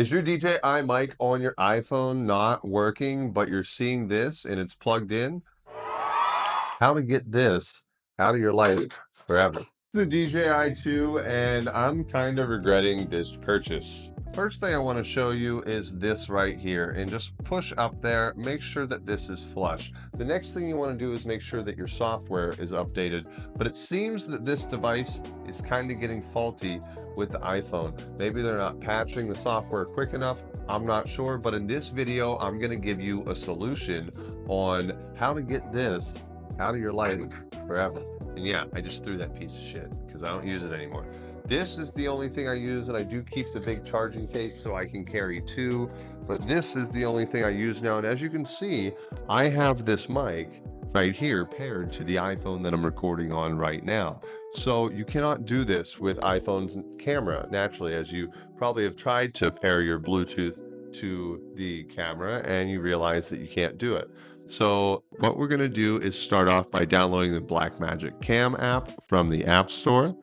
Is your DJI mic on your iPhone not working, but you're seeing this and it's plugged in? How to get this out of your life forever. It's the DJI 2, and I'm kind of regretting this purchase. First thing I want to show you is this right here, and just push up there, make sure that this is flush. The next thing you want to do is make sure that your software is updated, but it seems that this device is kind of getting faulty with the iPhone. Maybe they're not patching the software quick enough, I'm not sure, but in this video, I'm going to give you a solution on how to get this out of your life forever. And yeah, I just threw that piece of shit because I don't use it anymore. This is the only thing I use, and I do keep the big charging case so I can carry two, but this is the only thing I use now. And as you can see, I have this mic right here paired to the iPhone that I'm recording on right now. So you cannot do this with iPhone's camera naturally, as you probably have tried to pair your Bluetooth to the camera and you realize that you can't do it. So what we're going to do is start off by downloading the Blackmagic Cam app from the App Store. As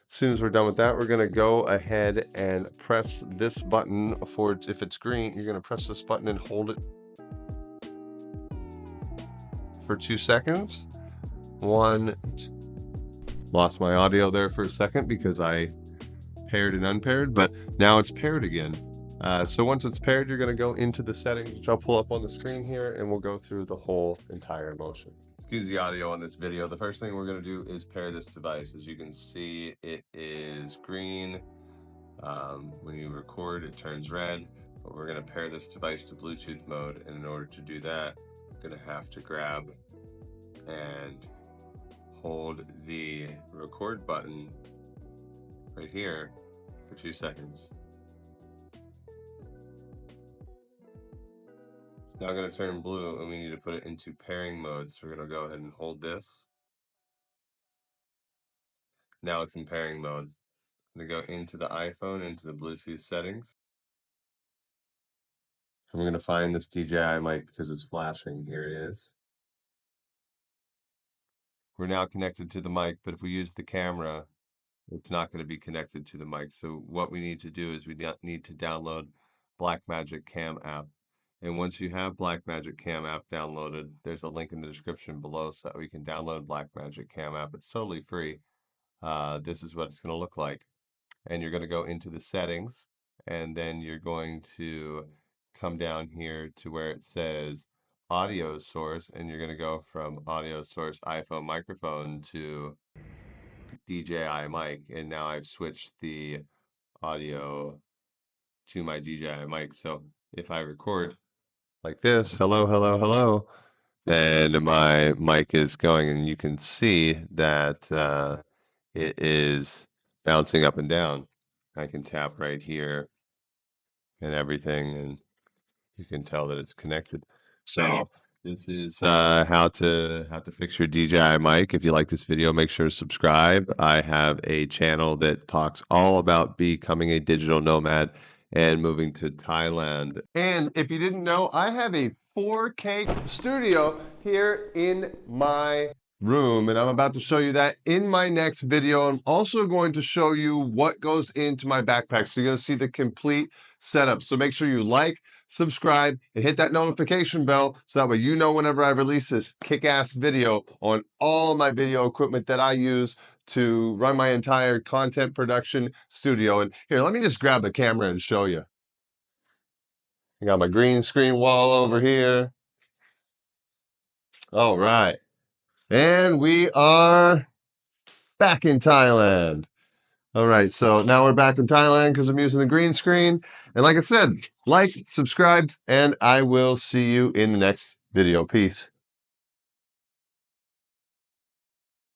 soon as we're done with that, we're going to go ahead and press this button for, if it's green, you're going to press this button and hold it for 2 seconds. Lost my audio there for a second because I paired and unpaired, but now it's paired again. So once it's paired, you're going to go into the settings, which I'll pull up on the screen here, and we'll go through the whole entire motion. Excuse the audio on this video. The first thing we're going to do is pair this device. As you can see, it is green. When you record, it turns red, but we're going to pair this device to Bluetooth mode, and in order to do that, I'm going to have to grab and hold the record button right here for 2 seconds. It's now going to turn blue, and we need to put it into pairing mode. So we're going to go ahead and hold this. Now it's in pairing mode. I'm going to go into the iPhone, into the Bluetooth settings. And we're going to find this DJI mic because it's flashing. Here it is. We're now connected to the mic, but if we use the camera, it's not going to be connected to the mic. So what we need to do is we need to download Blackmagic Cam app. And once you have Blackmagic Cam app downloaded, there's a link in the description below so that we can download Blackmagic Cam app. It's totally free. This is what it's going to look like. And you're going to go into the settings, and then you're going to come down here to where it says audio source, and you're going to go from audio source iPhone microphone to DJI mic. And now I've switched the audio to my DJI mic. So if I record like this, hello, hello, hello, and my mic is going, and you can see that it is bouncing up and down. I can tap right here and everything, and you can tell that it's connected. So this is how to fix your DJI mic. If you like this video, make sure to subscribe. I have a channel that talks all about becoming a digital nomad and moving to Thailand. And if you didn't know, I have a 4K studio here in my room, and I'm about to show you that in my next video. I'm also going to show you what goes into my backpack, so you're going to see the complete setup. So make sure you like, subscribe, and hit that notification bell so that way you know whenever I release this kick-ass video on all my video equipment that I use to run my entire content production studio. And here, let me just grab the camera and show you. I got my green screen wall over here. All right. And we are back in Thailand. All right, so now we're back in Thailand because I'm using the green screen. And like I said, like, subscribe, and I will see you in the next video. Peace.